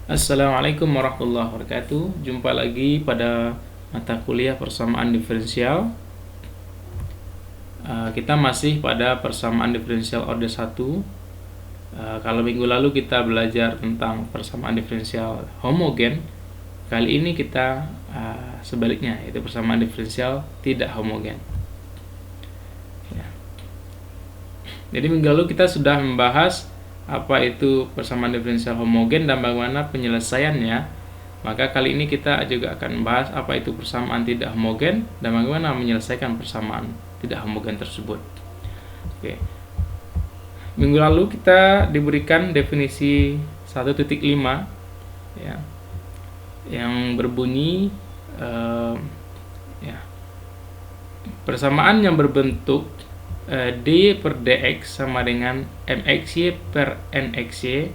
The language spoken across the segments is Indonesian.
Assalamualaikum warahmatullahi wabarakatuh. Jumpa lagi pada mata kuliah persamaan diferensial. Kita masih pada persamaan diferensial order 1. Kalau minggu lalu kita belajar tentang persamaan diferensial homogen, kali ini kita sebaliknya, yaitu persamaan diferensial tidak homogen. Ya. Jadi minggu lalu kita sudah membahas apa itu persamaan diferensial homogen dan bagaimana penyelesaiannya. Maka kali ini kita juga akan membahas apa itu persamaan tidak homogen dan bagaimana menyelesaikan persamaan tidak homogen tersebut. Oke. Minggu lalu kita diberikan definisi 1.5 ya, yang berbunyi persamaan yang berbentuk d per dx sama dengan mxy per nxy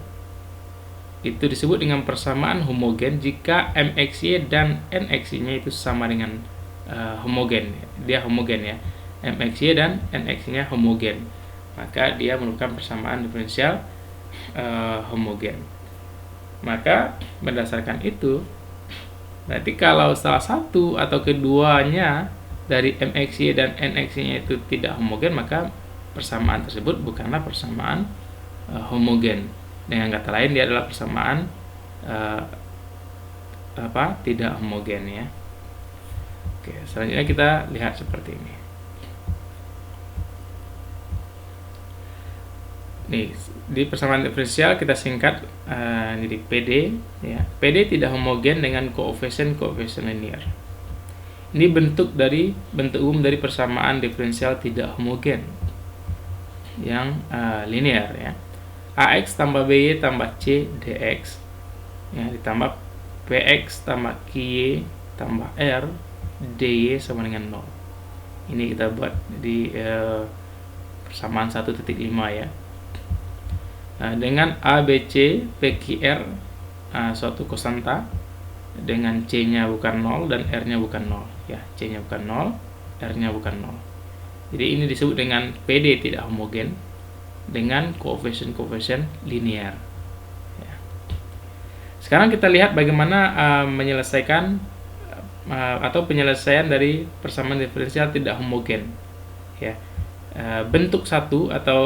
itu disebut dengan persamaan homogen jika mxy dan nxy-nya itu sama dengan homogen. Dia homogen ya. mxy dan nxy-nya homogen. Maka dia merupakan persamaan diferensial homogen. Maka berdasarkan itu, berarti kalau salah satu atau keduanya dari mxy dan nxy-nya itu tidak homogen, maka persamaan tersebut bukanlah persamaan homogen. Dengan kata lain, dia adalah persamaan tidak homogen ya. Oke, selanjutnya kita lihat seperti ini. Nih, di persamaan diferensial kita singkat jadi PD ya. PD tidak homogen dengan koefisien linear. Ini bentuk umum dari persamaan diferensial tidak homogen yang linear ya. AX tambah BY tambah C dx ya, ditambah PX tambah QY tambah R dy sama dengan 0. Ini kita buat di persamaan 1.5 ya. Dengan ABC PQR suatu konstanta dengan C-nya bukan 0 dan R-nya bukan 0 ya. C-nya bukan 0, R-nya bukan 0. Jadi ini disebut dengan PD tidak homogen dengan koefisien linear ya. Sekarang kita lihat bagaimana menyelesaikan atau penyelesaian dari persamaan diferensial tidak homogen ya. Bentuk satu atau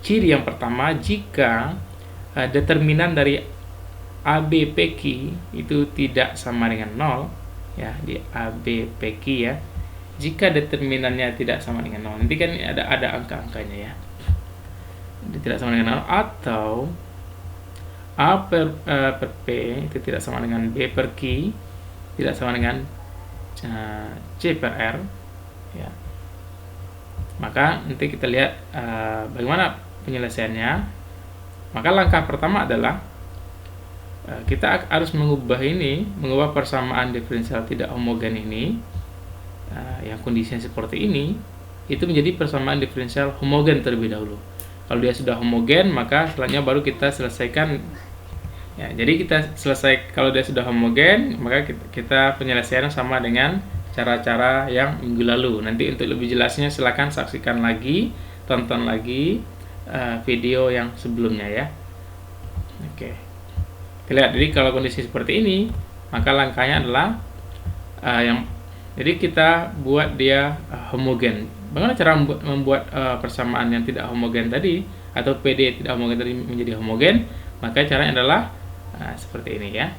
ciri yang pertama, jika determinan dari AB PQ itu tidak sama dengan 0 ya, di AB PQ ya. Jika determinannya tidak sama dengan 0, nanti kan ada angka-angkanya ya. Tidak sama dengan 0, atau A per P itu tidak sama dengan B per Q, tidak sama dengan C per R ya. Maka nanti kita lihat bagaimana penyelesaiannya. Maka langkah pertama adalah kita harus mengubah persamaan diferensial tidak homogen ini yang kondisinya seperti ini itu menjadi persamaan diferensial homogen terlebih dahulu. Kalau dia sudah homogen, maka selanjutnya baru kita selesaikan ya. Jadi kita selesai kalau dia sudah homogen, maka kita penyelesaiannya sama dengan cara-cara yang minggu lalu. Nanti untuk lebih jelasnya silakan saksikan lagi, tonton lagi video yang sebelumnya ya. Oke. Kita lihat, jadi kalau kondisi seperti ini, maka langkahnya adalah jadi kita buat dia homogen. Bagaimana cara membuat persamaan yang tidak homogen tadi atau PD tidak homogen tadi menjadi homogen? Maka caranya adalah seperti ini ya.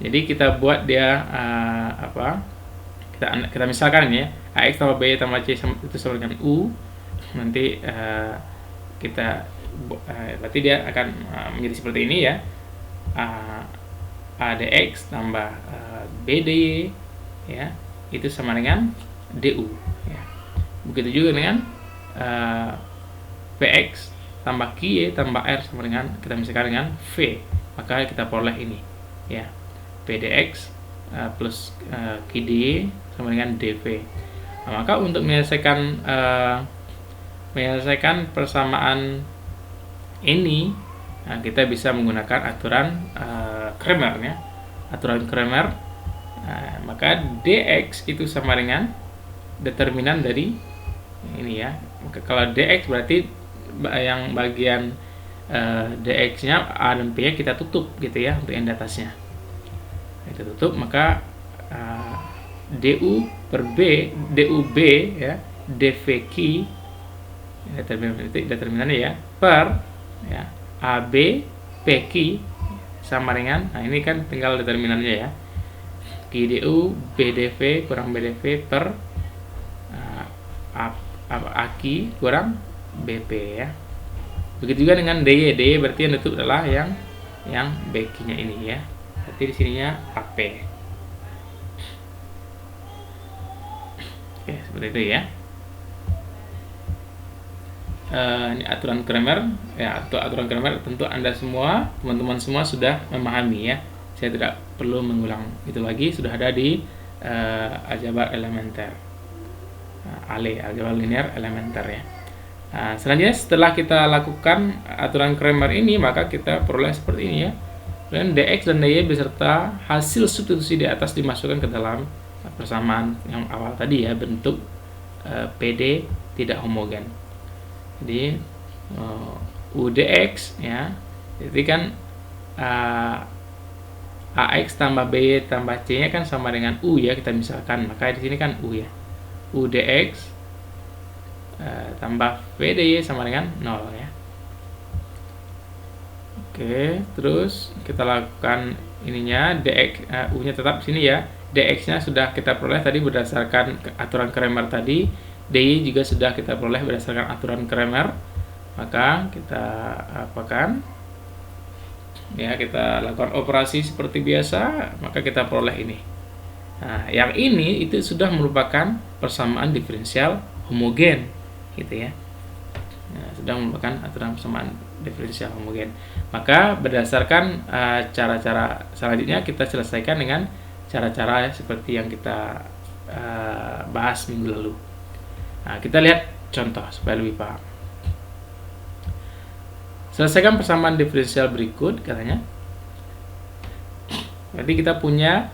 Jadi kita buat dia kita misalkan ini ya, AX tambah BY tambah C itu sama dengan U. Nanti berarti dia akan menjadi seperti ini ya. ADX tambah BDY ya, itu sama dengan DU ya. Begitu juga dengan PX tambah QY tambah R sama dengan, kita misalkan dengan V, maka kita peroleh ini ya, PDX plus QDY sama dengan DV. Nah, maka untuk menyelesaikan persamaan ini, kita bisa menggunakan aturan Cramer ya. Aturan Cramer, maka dx itu sama dengan determinan dari ini ya. Maka kalau dx berarti yang bagian dx-nya a dan p-nya kita tutup gitu ya untuk yang di atasnya. Kita tutup, maka du per b, dub ya, dv q determinannya ya, per ya ab pq sama dengan, nah ini kan tinggal determinannya ya, qdu bdv kurang bdv per ak kurang bp ya. Begitu juga dengan dy berarti yang tutup adalah yang bq-nya ini ya. Berarti di sininya ap. Oke, seperti itu ya. Ini aturan Cramer ya, atau aturan Cramer tentu Anda semua, teman-teman semua sudah memahami ya. Saya tidak perlu mengulang itu lagi, sudah ada di aljabar elementer, aljabar linear elementer ya. Selanjutnya setelah kita lakukan aturan Cramer ini, maka kita peroleh seperti ini ya. Dan dx dan dy beserta hasil substitusi di atas dimasukkan ke dalam persamaan yang awal tadi ya, bentuk PD tidak homogen. Jadi udx ya, jadi kan ax tambah by tambah c nya kan sama dengan u ya, kita misalkan, maka di sini kan u ya, udx tambah vdy sama dengan 0 ya. Oke, terus kita lakukan ininya, dx u nya tetap di sini ya, dx nya sudah kita peroleh tadi berdasarkan aturan Cramer tadi, dy juga sudah kita peroleh berdasarkan aturan Cramer. Maka kita apakan ya, kita lakukan operasi seperti biasa, maka kita peroleh ini. Nah, yang ini itu sudah merupakan persamaan diferensial homogen gitu ya. Nah, sudah merupakan aturan persamaan diferensial homogen. Maka berdasarkan cara-cara selanjutnya kita selesaikan dengan cara-cara seperti yang kita bahas minggu lalu. Nah, kita lihat contoh supaya lebih paham. Selesaikan persamaan diferensial berikut katanya. Berarti kita punya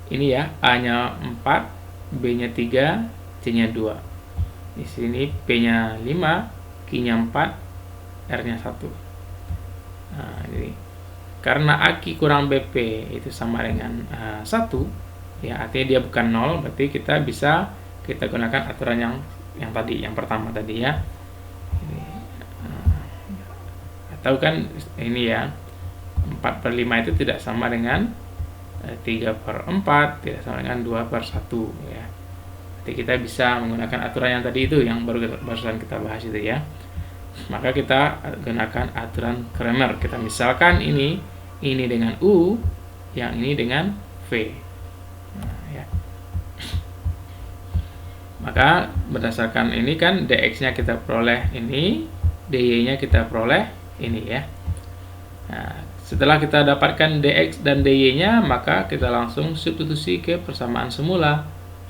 ini ya, A-nya 4, B-nya 3, C-nya 2. Di sini P-nya 5, Q-nya 4, R-nya 1. Nah, jadi karena AK kurang BP itu sama dengan 1, ya artinya dia bukan 0, berarti kita bisa gunakan aturan yang tadi, yang pertama tadi ya. Atau kan ini ya, 4/5 itu tidak sama dengan 3/4, tidak sama dengan 2/1 ya. Jadi kita bisa menggunakan aturan yang tadi itu, yang barusan kita bahas itu ya. Maka kita gunakan aturan Cramer. Kita misalkan ini dengan U, yang ini dengan V. Nah, ya. Maka berdasarkan ini kan dx-nya kita peroleh ini, dy-nya kita peroleh ini ya. Nah, setelah kita dapatkan dx dan dy-nya, maka kita langsung substitusi ke persamaan semula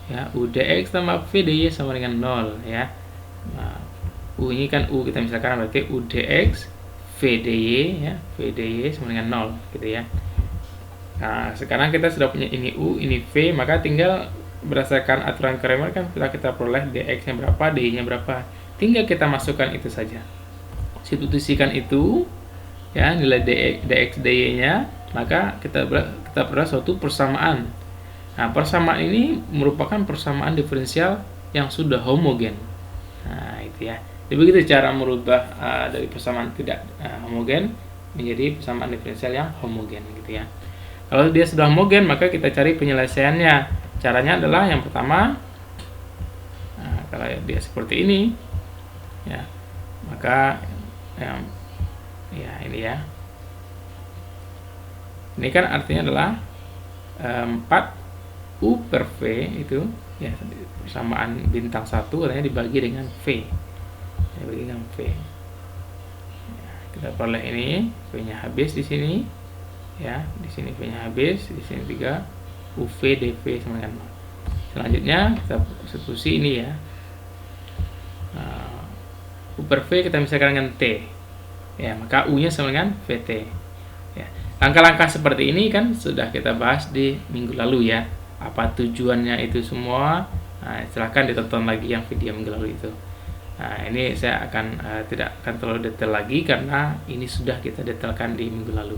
ya. U dx tambah v dy sama dengan 0 ya. Nah, u ini kan u, kita misalkan berarti u dx v dy ya, v dy sama dengan 0 gitu ya. Nah, sekarang kita sudah punya ini u, ini v, maka tinggal berdasarkan aturan Cramer kan setelah kita peroleh dx-nya berapa, dy-nya berapa, tinggal kita masukkan itu saja. Substitusikan itu ya, nilai dx dy-nya, maka kita peroleh suatu persamaan. Nah, persamaan ini merupakan persamaan diferensial yang sudah homogen. Nah, itu ya. Jadi begitu cara merubah dari persamaan tidak homogen menjadi persamaan diferensial yang homogen gitu ya. Kalau dia sudah homogen, maka kita cari penyelesaiannya. Caranya adalah yang pertama, kalau dia seperti ini ya, maka ya ini ya, ini kan artinya adalah 4U per V itu ya, persamaan bintang 1 katanya dibagi dengan V, dibagi dengan V ya, kita peroleh ini V-nya habis di sini ya, di sini V-nya habis, di sini 3 UV dV sama dengan 0. Selanjutnya kita substitusi ini ya, U per V kita misalkan dengan T ya, maka U nya sama dengan VT ya. Langkah-langkah seperti ini kan sudah kita bahas di minggu lalu ya, apa tujuannya itu semua. Nah, silahkan ditonton lagi yang video minggu lalu itu. Nah, ini saya akan tidak akan terlalu detail lagi karena ini sudah kita detailkan di minggu lalu.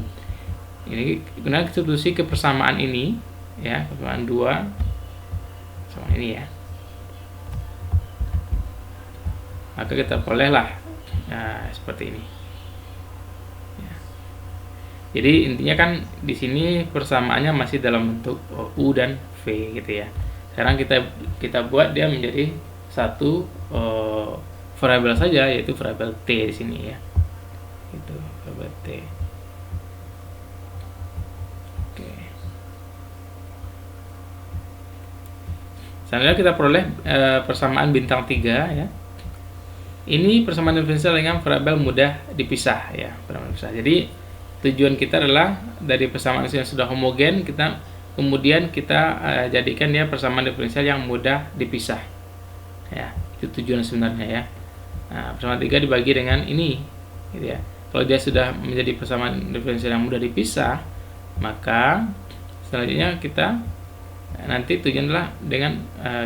Ini gunakan substitusi kepersamaan ini, ya, persamaan 2 sama ini ya. Maka kita perolehlah seperti ini. Ya. Jadi intinya kan di sini persamaannya masih dalam bentuk U dan V gitu ya. Sekarang kita buat dia menjadi satu variabel saja, yaitu variabel T di sini ya. Itu variabel T. Oke. Selanjutnya kita peroleh persamaan bintang 3 ya. Ini persamaan diferensial dengan variabel mudah dipisah ya, Jadi tujuan kita adalah dari persamaan yang sudah homogen kemudian kita jadikan dia persamaan diferensial yang mudah dipisah. Ya, itu tujuan sebenarnya ya. Nah, persamaan 3 dibagi dengan ini gitu ya. Kalau dia sudah menjadi persamaan diferensial yang mudah dipisah, maka selanjutnya kita nanti tujuan adalah dengan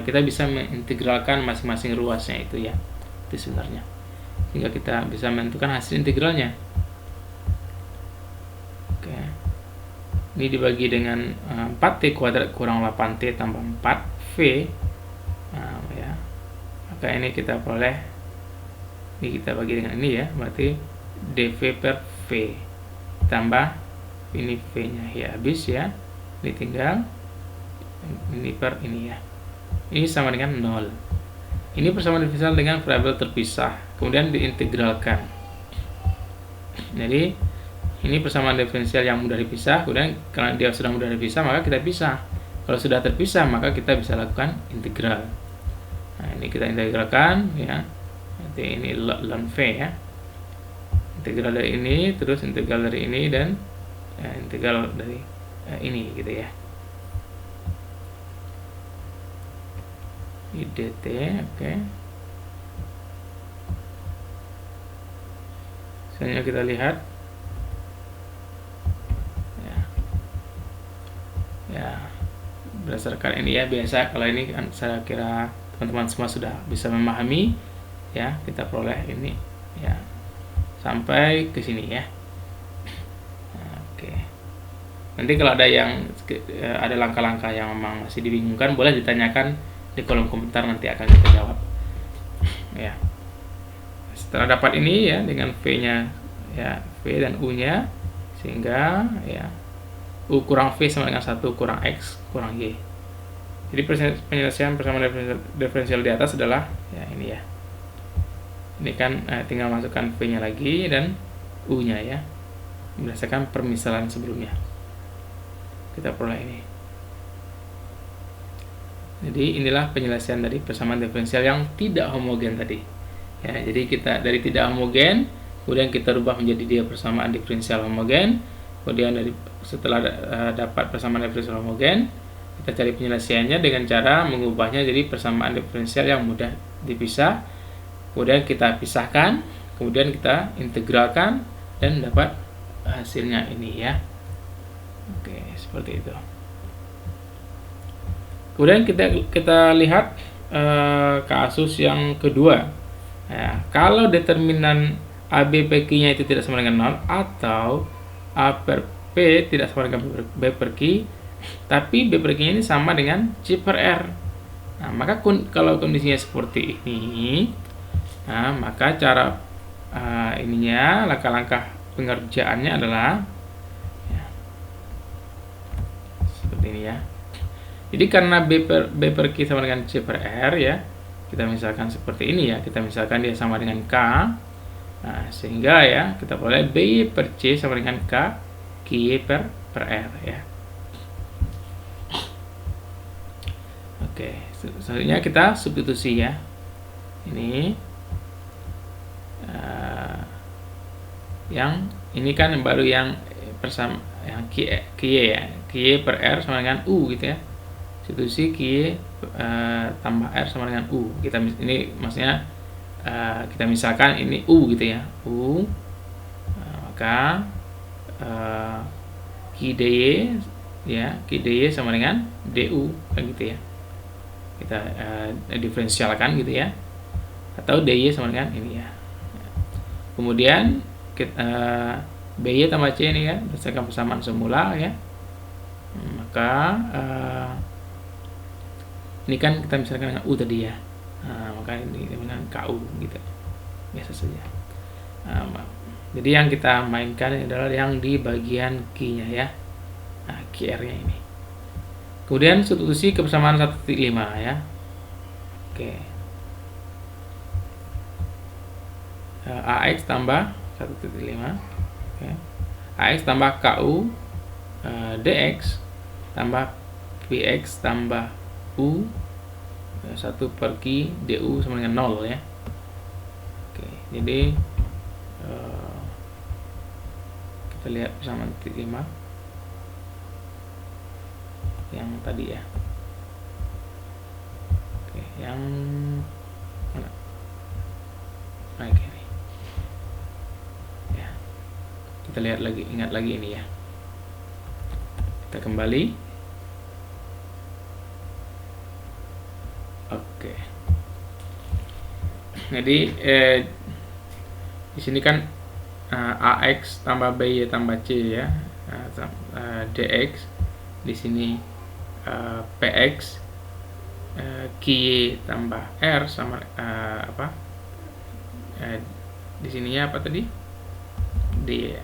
kita bisa mengintegralkan masing-masing ruasnya itu ya. Itu sebenarnya. Sehingga kita bisa menentukan hasil integralnya. Oke. Ini dibagi dengan 4T kuadrat kurang 8T tambah 4V. Nah, ya. Maka ini kita peroleh, ini kita bagi dengan ini ya, berarti dV per V tambah ini V nya ya, habis ya, ini tinggal ini per ini ya, ini sama dengan 0. Ini persamaan diferensial dengan variabel terpisah kemudian diintegralkan. Jadi ini persamaan diferensial yang mudah dipisah, kemudian karena dia sudah mudah dipisah maka kita pisah. Kalau sudah terpisah maka kita bisa lakukan integral. Nah, ini kita integralkan ya. Nanti ini ln V ya. Integral dari ini, terus integral dari ini, dan integral dari ini gitu ya. Ini dt, oke. Selanjutnya kita lihat ya, berdasarkan ini ya, biasa kalau ini kan saya kira teman-teman semua sudah bisa memahami ya. Kita peroleh ini ya sampai ke sini ya. Oke. Nanti kalau ada ada langkah-langkah yang memang masih dibingungkan, boleh ditanyakan di kolom komentar, nanti akan kita jawab ya. Setelah dapat ini ya dengan V-nya ya, V dan U-nya, sehingga ya U kurang V sama dengan 1 kurang X kurang Y. Jadi penyelesaian persamaan diferensial di atas adalah ya ini ya. Ini kan tinggal masukkan V-nya lagi dan U-nya ya, berdasarkan permisalan sebelumnya. Kita peroleh ini. Jadi inilah penyelesaian dari persamaan diferensial yang tidak homogen tadi. Ya, jadi kita dari tidak homogen, kemudian kita rubah menjadi dia persamaan diferensial homogen. Kemudian setelah dapat persamaan diferensial homogen, kita cari penyelesaiannya dengan cara mengubahnya jadi persamaan diferensial yang mudah dipisah. Kemudian kita pisahkan, kemudian kita integralkan dan dapat hasilnya ini ya. Oke, seperti itu. Kemudian kita lihat kasus yang kedua. Ya, kalau determinan AB per Q-nya itu tidak sama dengan 0 atau A per P tidak sama dengan B per Q, tapi B per Q ini sama dengan C per R. Nah, maka kalau kondisinya seperti ini, nah, maka cara ininya, langkah-langkah pengerjaannya adalah ya, seperti ini ya. Jadi karena B per Q sama dengan C per R ya, kita misalkan seperti ini ya, kita misalkan dia sama dengan K. Nah, sehingga ya kita boleh B per C sama dengan K Q per R ya. Oke, selanjutnya kita substitusi ya. Ini yang ini kan baru yang bersama yang Q ya, Q per R sama dengan U gitu ya. Substitusi Q tambah R sama dengan U. Ini maksudnya kita misalkan ini U gitu ya, U, maka Q dy ya, Q dy sama dengan du kan gitu ya. Kita diferensialkan gitu ya. atau DY sama dengan ini ya. Kemudian BY tambah C ini kan berdasarkan persamaan semula ya. Maka ini kan kita misalkan dengan U tadi ya. Maka ini dengan KU gitu. Biasa saja. Jadi yang kita mainkan adalah yang di bagian Q-nya ya. QR-nya ini. Kemudian substitusi kebersamaan 1.5 ya. Oke. AX tambah 1.5. Oke. AX tambah KU DX tambah PX tambah U 1 per Q DU sama dengan 0 ya. Oke, jadi kita lihat persamaan 5 yang tadi ya. Oke, yang mana? Oke. Ya. Kita lihat lagi, ingat lagi ini ya. Kita kembali. Oke. Jadi di sini kan AX tambah BY tambah C ya. DX di sini PX QY tambah R sama apa? Di sininya apa tadi? D ya.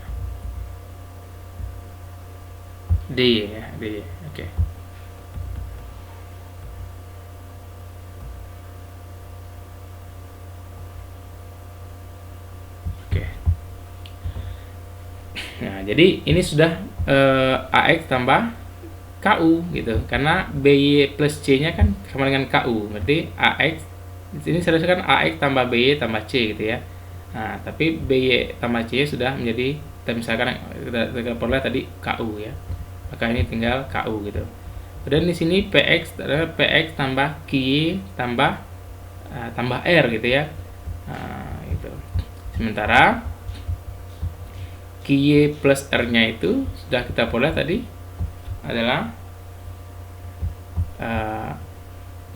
D ya, D. Oke. Nah, jadi ini sudah AX tambah KU gitu. Karena BY plus C-nya kan sama dengan KU. Berarti AX di sini seharusnya kan AX tambah BY tambah C gitu ya. Nah, tapi BY tambah C sudah menjadi, kita misalkan kita peroleh tadi KU ya. Maka ini tinggal KU gitu. Kemudian di sini PX adalah PX tambah QY tambah R gitu ya. Nah, itu. Sementara QY plus R-nya itu sudah kita peroleh tadi adalah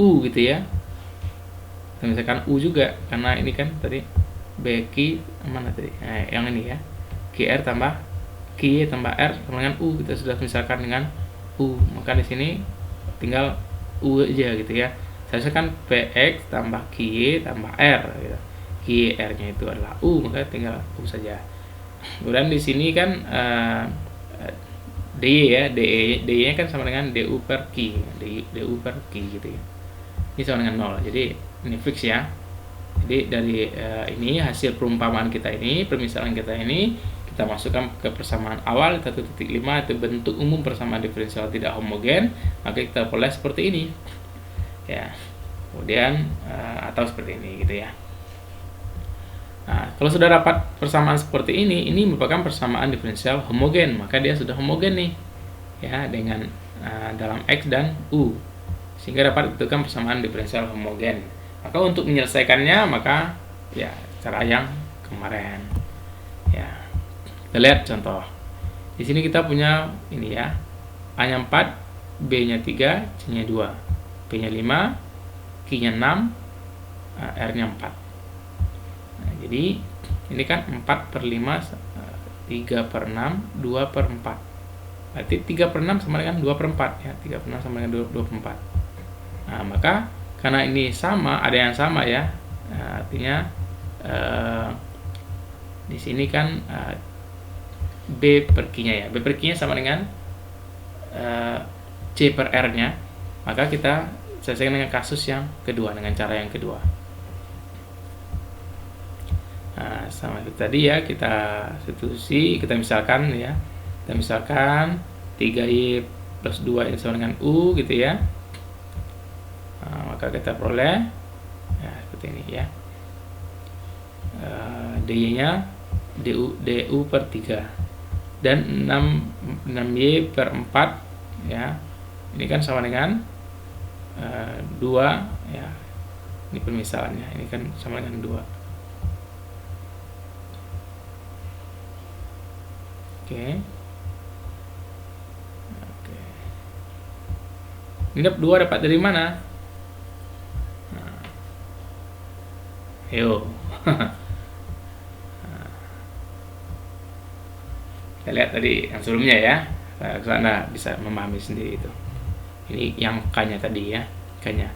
U gitu ya. Kita misalkan U juga karena ini kan tadi BQ mana tadi? Yang ini ya. QR tambah QY tambah R sama dengan U, kita sudah misalkan dengan U. Maka di sini tinggal U aja gitu ya. Seharusnya kan PX tambah QY tambah R gitu. QY R-nya itu adalah U, maka tinggal U saja. Kemudian di sini kan DY ya, DY-nya kan sama dengan DU per Q, DU per Q gitu ya. Ini sama dengan 0. Jadi ini fix ya. Jadi dari ini hasil perumpamaan kita ini, permisalan kita ini, kita masukkan ke persamaan awal 1.5 itu bentuk umum persamaan diferensial tidak homogen, maka kita peroleh seperti ini. Ya. Kemudian atau seperti ini gitu ya. Nah, kalau sudah dapat persamaan seperti ini merupakan persamaan diferensial homogen, maka dia sudah homogen nih, ya, dengan dalam X dan U, sehingga dapat ditentukan persamaan diferensial homogen. Maka untuk menyelesaikannya, maka ya cara yang kemarin, ya, kita lihat contoh. Di sini kita punya ini ya, A-nya 4, B-nya 3, C-nya 2, P-nya 5, Q-nya 6, R-nya 4. Jadi ini kan 4 per 5 3 per 6 2 per 4. Berarti 3 per 6 sama dengan 2 per 4 ya. 3 per 6 sama dengan 2 per 4. Nah, maka karena ini sama, ada yang sama ya. Artinya di sini kan B per Q-nya ya. B per Q-nya sama dengan C per R-nya. Maka kita selesaikan dengan kasus yang kedua, dengan cara yang kedua. Nah, sama itu tadi ya, kita substitusi, kita misalkan ya, kita misalkan 3Y plus 2 ini sama dengan U gitu ya. Nah, maka kita peroleh ya seperti ini ya. DY nya DU per 3 dan 6Y per 4 ya, ini kan sama dengan 2 ya, ini permisalannya, ini kan sama dengan 2. Oke. Ini 2 dapat dari mana? Ayo. Kita lihat tadi yang sebelumnya ya. Anda bisa memahami sendiri itu. Ini yang K-nya tadi ya, K-nya.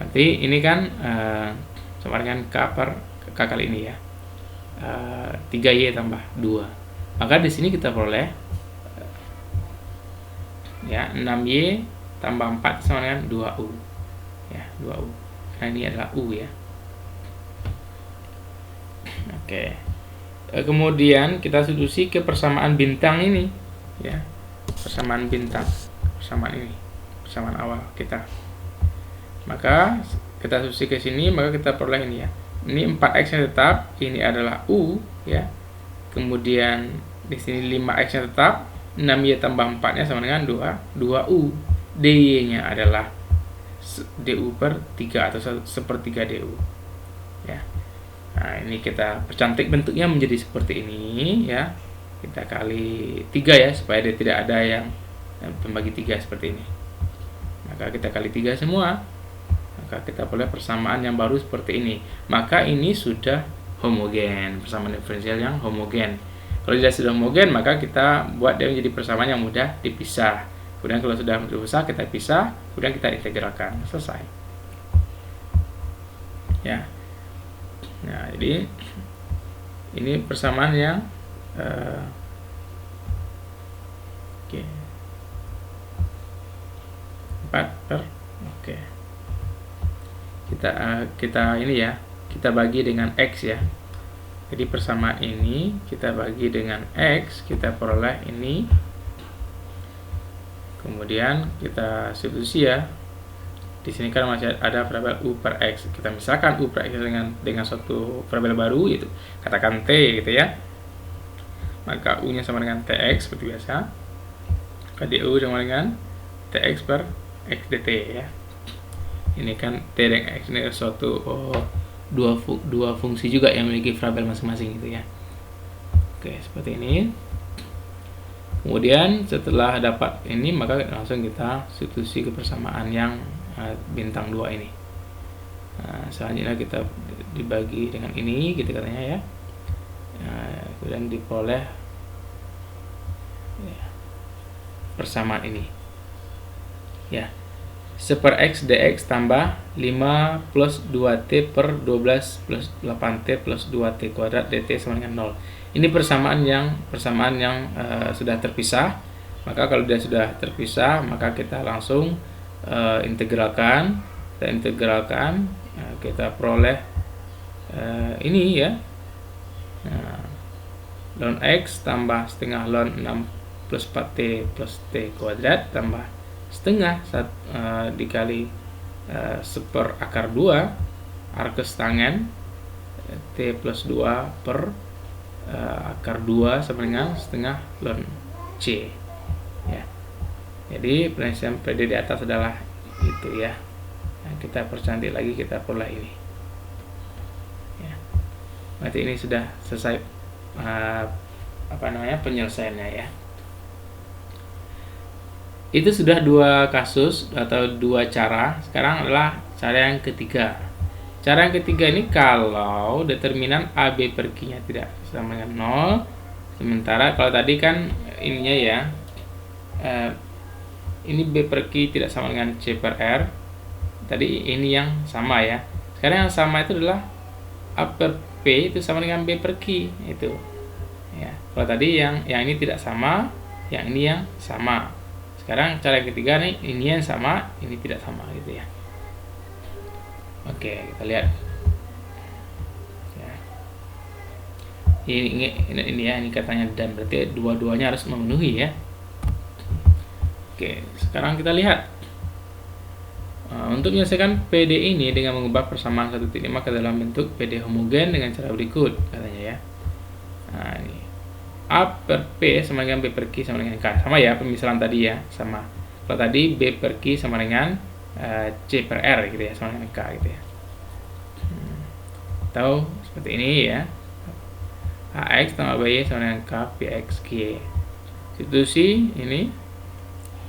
Nanti ini kan sama dengan K kali ini ya. 3Y tambah 2. Maka di sini kita peroleh ya 6Y tambah 4 sama dengan 2U. Ya, 2U. Karena ini adalah U ya. Oke. Kemudian kita substitusi ke persamaan bintang ini ya. Persamaan bintang, persamaan ini, persamaan awal kita. Maka kita substitusi ke sini, maka kita peroleh ini ya. Ini 4x yang tetap, ini adalah U ya. Kemudian di sini 5x yang tetap, 6y tambah 4-nya sama dengan 2U. dy-nya adalah du per 3 atau 1/3 du ya. Nah, ini kita percantik bentuknya menjadi seperti ini ya. Kita kali 3 ya, supaya dia tidak ada yang pembagi 3 seperti ini. Maka kita kali 3 semua. Maka kita peroleh persamaan yang baru seperti ini. Maka ini sudah homogen, persamaan diferensial yang homogen. Kalau dia sudah homogen, maka kita buat dia menjadi persamaan yang mudah dipisah. Kemudian kalau sudah dipisah, kita pisah, kemudian kita integralkan. Selesai. Ya. Nah, jadi ini persamaan yang oke. 4 per oke. Kita ini ya, kita bagi dengan X ya. Jadi persamaan ini kita bagi dengan X, kita peroleh ini. Kemudian kita substitusi ya. Di sini kan masih ada variabel U per X. Kita misalkan U per X dengan suatu variabel baru, yaitu katakan T gitu ya. Maka U-nya sama dengan TX seperti biasa. Maka DU sama dengan TX per X dt ya. Ini kan T dan X ini suatu dua fungsi juga yang memiliki variabel masing-masing gitu ya. Oke, seperti ini. Kemudian setelah dapat ini, maka langsung kita substitusi ke persamaan yang bintang 2 ini. Selanjutnya kita dibagi dengan ini gitu katanya ya. Kemudian diperoleh ya, persamaan ini ya, 1/x dx tambah 5 plus 2t per 12 plus 8t plus 2t kuadrat dt sama dengan 0. Ini persamaan yang sudah terpisah. Maka kalau dia sudah terpisah, maka kita langsung integralkan. Kita peroleh ini ya. Nah, ln x tambah setengah ln 6 plus 4t plus t kuadrat tambah setengah dikali 1/2 arkes tangen t plus 2 per akar 2 sama dengan setengah ln c ya. Jadi penelitian PD di atas adalah itu ya. Nah, kita percantik lagi, kita peroleh ini ya. Berarti ini sudah selesai penyelesaiannya ya. Itu sudah 2 kasus atau 2 cara. Sekarang adalah cara yang ketiga. Cara yang ketiga ini kalau determinan AB per Q-nya tidak sama dengan 0. Sementara kalau tadi kan ininya ya, ini B per Q tidak sama dengan C per R. Tadi ini yang sama ya. Sekarang yang sama itu adalah A per P itu sama dengan B per Q itu. Ya. Kalau tadi yang ini tidak sama, yang ini yang sama. Sekarang cara yang ketiga nih, ini yang sama, ini tidak sama gitu ya. Oke, kita lihat. Ya. Ini ya, ini katanya dan, berarti dua-duanya harus memenuhi ya. Oke, sekarang kita lihat. Untuk menyelesaikan PD ini dengan mengubah persamaan 1.5 ke dalam bentuk PD homogen dengan cara berikut katanya ya. Nah, ini A per P sama dengan B per Q sama dengan K. Sama ya pemisalan tadi ya, sama. Kalau tadi B per Q sama dengan C per R gitu ya, sama dengan K gitu ya. Atau seperti ini ya. AX tambah BY sama dengan K PX Q. Substitusi ini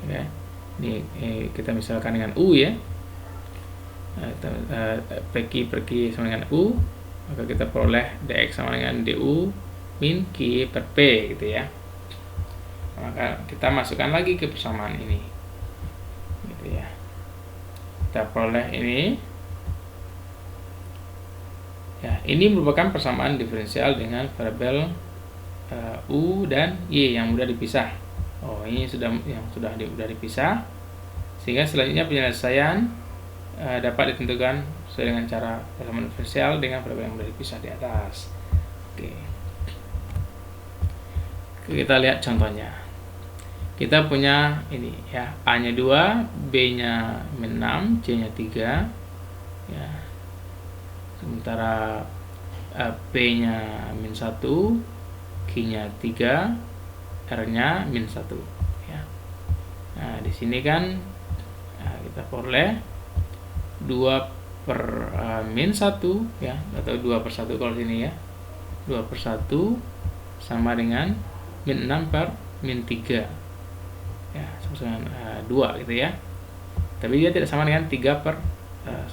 ya. Ini kita misalkan dengan U ya. PQ per Q sama dengan U. maka kita peroleh dx sama dengan du min ky per p gitu ya. Maka kita masukkan lagi ke persamaan ini gitu ya. Kita peroleh ini ya, ini merupakan persamaan diferensial dengan variabel u dan y yang mudah dipisah. Oh, ini sudah dipisah, sehingga selanjutnya penyelesaian dapat ditentukan sesuai dengan cara persamaan diferensial dengan variabel yang mudah dipisah di atas. Oke. Kita lihat contohnya. Kita punya ini ya, A-nya 2, B-nya min 6, C-nya 3 ya. Sementara P-nya min 1, Q-nya 3, R-nya min 1 ya. Nah, di sini kan kita peroleh 2 per min 1 ya, atau 2 per 1 kalau sini ya. 2 per 1 sama dengan min 6 per min 3 ya, sama dengan 2 gitu ya. Tapi dia tidak sama dengan 3 per 1.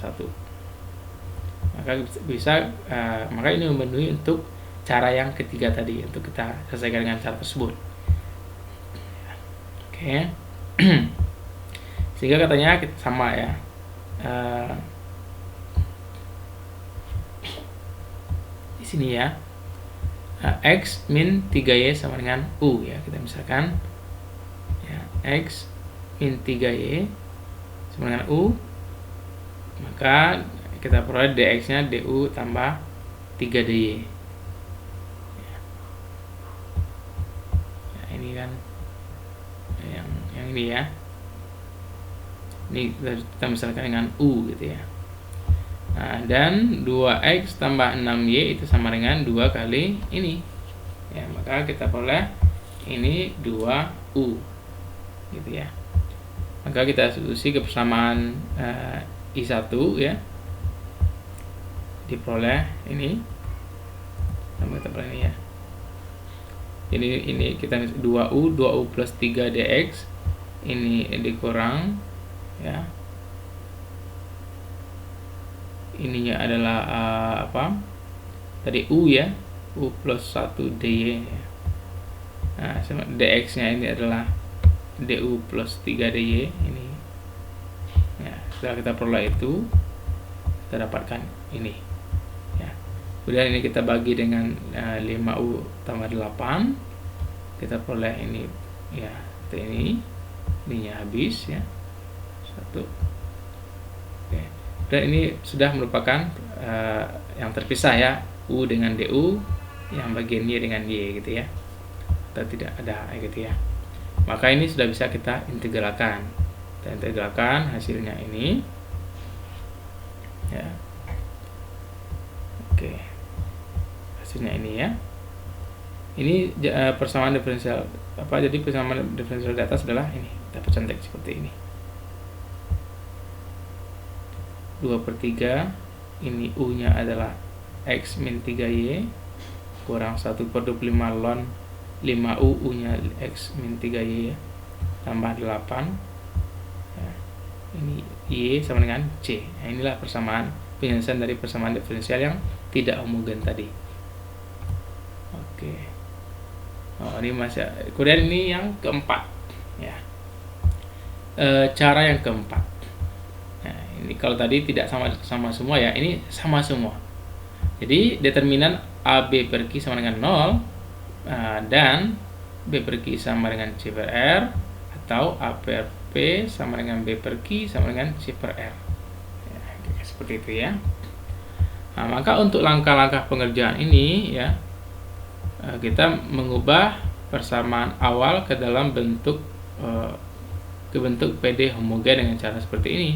Maka ini memenuhi untuk cara yang ketiga tadi, untuk kita selesaikan dengan cara tersebut. Oke. Sehingga katanya sama ya. Di sini ya. X min 3y sama dengan u ya. Kita misalkan ya, X min 3y sama dengan u, maka kita peroleh dx nya du tambah 3dy ya, ini kan yang ini ya, ini kita misalkan dengan u gitu ya. Nah, dan 2x tambah 6y itu sama dengan 2 kali ini ya, maka kita peroleh ini 2u gitu ya. Maka kita substitusi ke persamaan I1 ya, diperoleh ini, sama kita peroleh ini ya. Ini kita 2u plus 3 dx, ini dikurang ya, ininya adalah tadi u ya, u plus 1 dy ya. Nah, dx nya ini adalah du plus 3 dy ini ya. Setelah kita peroleh itu, kita dapatkan ini ya. Kemudian ini kita bagi dengan 5u tambah 8, kita peroleh ini ya, ininya habis ya, 1. Oke. Dan ini sudah merupakan yang terpisah ya, u dengan du, yang bagian y dengan y gitu ya, atau tidak ada gitu ya. Maka ini sudah bisa kita integralkan. Kita integralkan hasilnya ini ya. Oke, hasilnya ini ya. Ini persamaan diferensial jadi persamaan diferensial di atas adalah ini, kita percantik seperti ini. 2/3, ini u nya adalah x min 3y kurang 1/25 ln 5u, u nya x min 3y tambah 8 ya. Ini y sama dengan c. Nah, inilah persamaan penyelesaian dari persamaan diferensial yang tidak homogen tadi. Oke. Oh, ini masih. Kemudian ini yang keempat ya. Cara yang keempat. Nah, ini kalau tadi tidak sama semua ya, ini sama semua. Jadi determinan AB per Q sama dengan 0 dan B per Q sama dengan C per R, atau A per P sama dengan B per Q sama dengan C per R ya, seperti itu ya. Nah, maka untuk langkah-langkah pengerjaan ini ya, kita mengubah persamaan awal ke dalam bentuk PD homogen dengan cara seperti ini.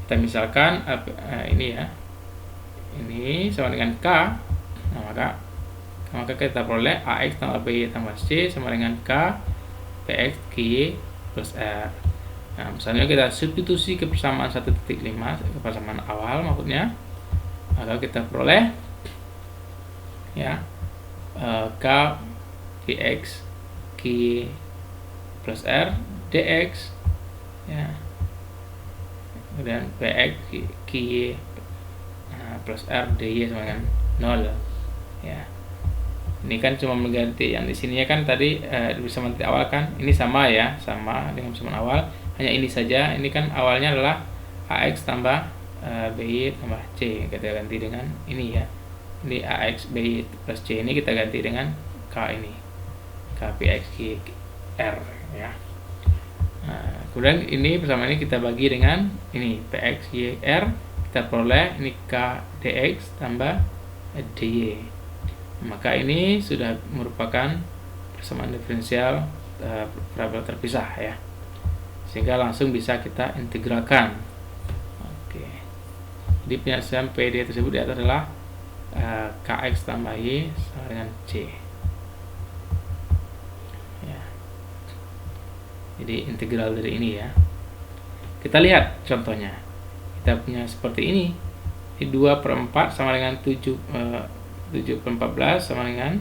Kita misalkan ini ya, ini sama dengan K. Nah, maka kita peroleh AX tambah BY tambah C sama dengan K PX QY plus R. Nah, misalnya kita substitusi ke persamaan 1.5 ke persamaan awal maksudnya, maka kita peroleh ya K PX QY plus R dx ya, kemudian PX QY plus R dy sama dengan 0 ya. Ini kan cuma mengganti yang di sininya kan tadi persamaan titik awal kan ini sama ya, sama dengan persamaan awal, hanya ini saja. Ini kan awalnya adalah AX tambah BY tambah C, kita ganti dengan ini ya. Ini AX BY plus C ini kita ganti dengan K ini, KPXYR ya. Nah, kemudian ini persamaan ini kita bagi dengan ini PXYR, kita peroleh ini K DX tambah DY. Maka ini sudah merupakan persamaan diferensial parabola terpisah ya, sehingga langsung bisa kita integralkan. Oke, jadi penyelesaian PD tersebut di atas adalah Kx tambah Y sama dengan C ya. Jadi integral dari ini ya. Kita lihat contohnya, kita punya seperti ini. 2/4 sama dengan 7/14 sama dengan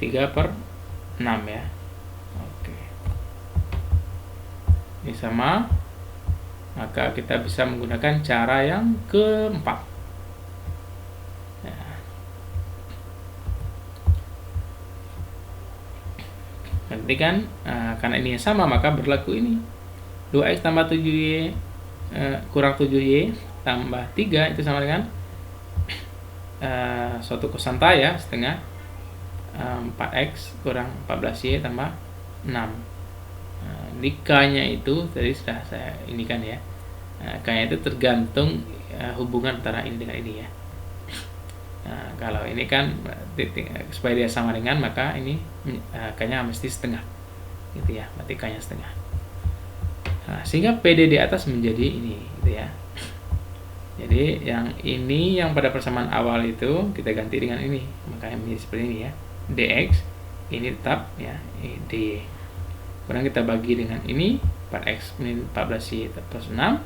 3/6 ya. Oke, ini sama, maka kita bisa menggunakan cara yang keempat ya. Nanti kan karena ini yang sama, maka berlaku ini 2x tambah 7y kurang 7y tambah 3 itu sama dengan suatu kosanta ya, setengah 4x kurang 14y tambah 6. Di K-nya itu tadi sudah saya ini kan ya, K-nya itu tergantung hubungan antara ini dengan ini ya. Nah, kalau ini kan supaya dia sama dengan, maka ini K-nya mesti setengah gitu ya, berarti K-nya setengah. Nah, sehingga PD di atas menjadi ini gitu ya. Jadi yang ini yang pada persamaan awal itu kita ganti dengan ini, makanya menjadi seperti ini ya. DX ini tetap ya, DY. Kemudian kita bagi dengan ini 4x min 14y plus 6,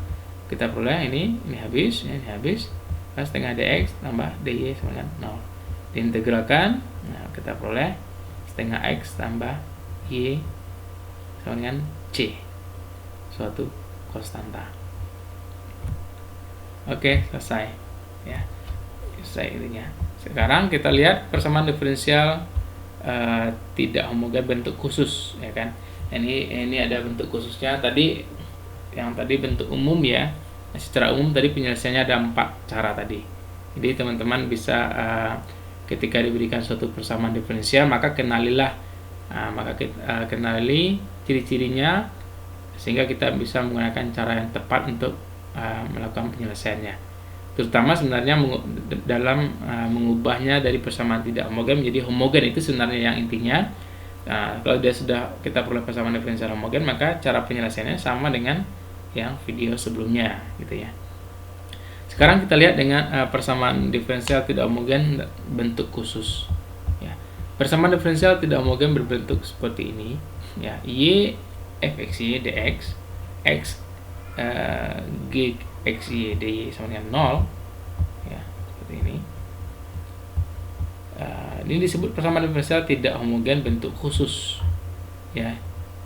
kita peroleh ini habis ya, ini habis, setengah dx tambah dy sama dengan 0. Diintegralkan, nah kita peroleh setengah x tambah y sama dengan c, suatu konstanta. Oke, selesai ya, selesai ininya. Sekarang kita lihat persamaan diferensial tidak homogen bentuk khusus ya kan. Ini ada bentuk khususnya. Tadi yang tadi bentuk umum ya. Secara umum tadi penyelesaiannya ada 4 cara tadi. Jadi teman-teman bisa ketika diberikan suatu persamaan diferensial, maka kenalilah kenali ciri-cirinya sehingga kita bisa menggunakan cara yang tepat untuk melakukan penyelesaiannya. Terutama sebenarnya dalam mengubahnya dari persamaan tidak homogen menjadi homogen, itu sebenarnya yang intinya. Kalau kita peroleh persamaan diferensial homogen, maka cara penyelesaiannya sama dengan yang video sebelumnya gitu ya. Sekarang kita lihat dengan persamaan diferensial tidak homogen bentuk khusus ya. Persamaan diferensial tidak homogen berbentuk seperti ini ya. Y fxy dx x g xy dy sama dengan 0 ya, seperti ini. Ini disebut persamaan diferensial tidak homogen bentuk khusus ya.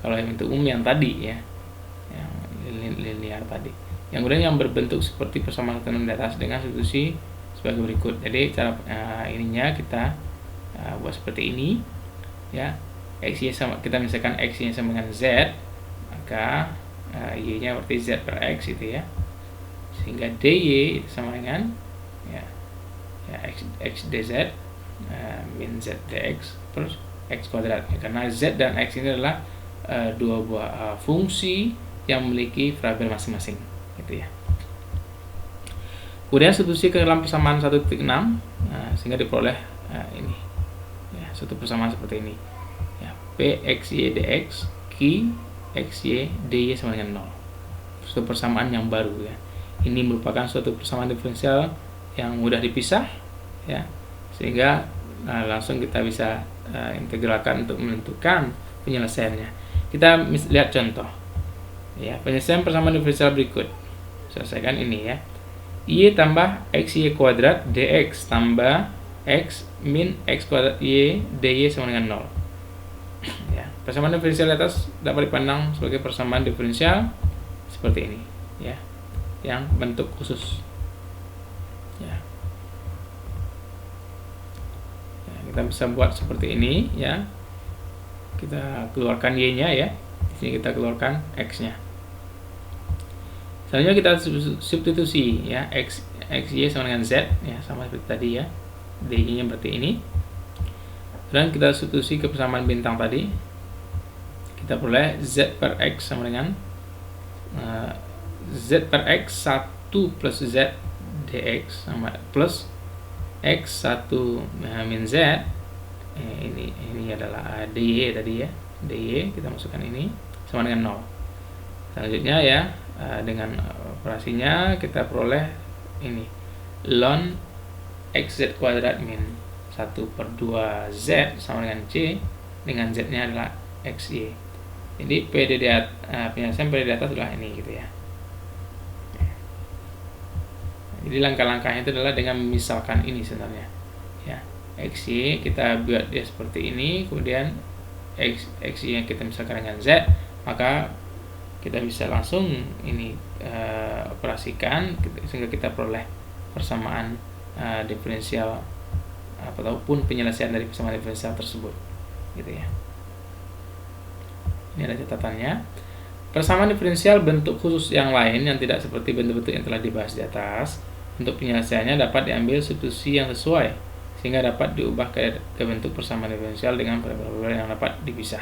Kalau yang bentuk umum yang tadi ya, yang linear tadi. Yang kemudian yang berbentuk seperti persamaan keterangan di atas dengan substitusi sebagai berikut. Jadi cara ininya kita buat seperti ini ya. X-y sama, kita misalkan x-nya sama dengan z, maka y-nya berarti z per x itu ya. Sehingga dy itu sama dengan ya x dz min z dx plus x kuadrat ya, karena z dan x ini adalah dua buah fungsi yang memiliki variabel masing-masing gitu ya. Kemudian substitusi ke dalam persamaan 1.6 sehingga diperoleh ini ya, suatu persamaan seperti ini ya, pxy dx q xy dy sama dengan 0, suatu persamaan yang baru ya. Ini merupakan suatu persamaan diferensial yang mudah dipisah ya, sehingga langsung kita bisa integralkan untuk menentukan penyelesaiannya. Kita lihat contoh ya, penyelesaian persamaan diferensial berikut. Selesaikan ini ya. Y tambah xy kuadrat dx tambah x min x kuadrat y dy sama dengan 0 ya. Persamaan diferensial di atas dapat dipandang sebagai persamaan diferensial seperti ini ya, yang bentuk khusus ya. kita bisa buat seperti ini ya. Kita keluarkan y-nya ya. Di sini kita keluarkan x-nya. Selanjutnya kita substitusi ya, xy sama dengan z ya, sama seperti tadi ya. dy-nya berarti ini. Dan kita substitusi ke persamaan bintang tadi. Kita peroleh z per x sama dengan z per x 1 plus z dx sama plus x 1 min z. Ini adalah dy tadi ya. dy kita masukkan ini sama dengan 0. Selanjutnya ya, dengan operasinya kita peroleh ini ln xz kuadrat min 1 per 2 z sama dengan c, dengan z nya adalah xy. Jadi penyelesaian PD di atas adalah ini gitu ya. Jadi langkah-langkahnya itu adalah dengan memisalkan ini sebenarnya ya. xy kita buat dia seperti ini, kemudian xy yang kita misalkan dengan z, maka kita bisa langsung ini operasikan sehingga kita peroleh persamaan diferensial ataupun penyelesaian dari persamaan diferensial tersebut gitu ya. Ini ada catatannya. Persamaan diferensial bentuk khusus yang lain yang tidak seperti bentuk-bentuk yang telah dibahas di atas, untuk penyelesaiannya dapat diambil substitusi yang sesuai sehingga dapat diubah ke bentuk persamaan diferensial dengan variabel yang dapat dipisah.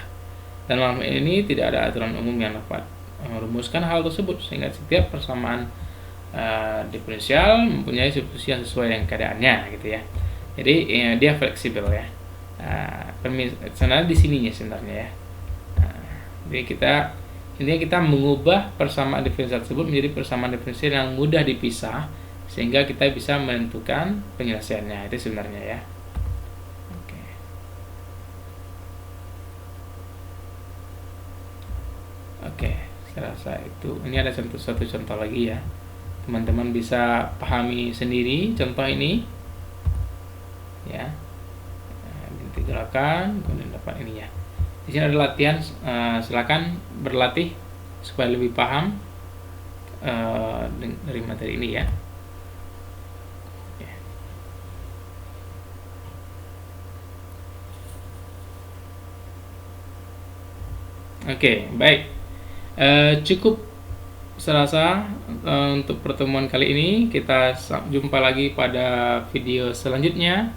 Dan dalam ini tidak ada aturan umum yang dapat merumuskan hal tersebut, sehingga setiap persamaan diferensial mempunyai substitusi yang sesuai dengan keadaannya gitu ya. Jadi dia fleksibel ya. Sebenarnya di sininya sebenarnya ya. Jadi kita mengubah persamaan diferensial tersebut menjadi persamaan diferensial yang mudah dipisah sehingga kita bisa menentukan penyelesaiannya. Itu sebenarnya ya. Oke, saya rasa itu. Ini ada satu contoh lagi ya. Teman-teman bisa pahami sendiri contoh ini ya. Integralkan kemudian dapat ini ya. Di sini ada latihan, silakan berlatih supaya lebih paham dari materi ini ya. Oke, baik. Cukup serasa untuk pertemuan kali ini. Kita jumpa lagi pada video selanjutnya.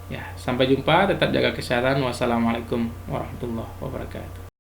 Ya, sampai jumpa. Tetap jaga kesehatan. Wassalamualaikum warahmatullahi wabarakatuh.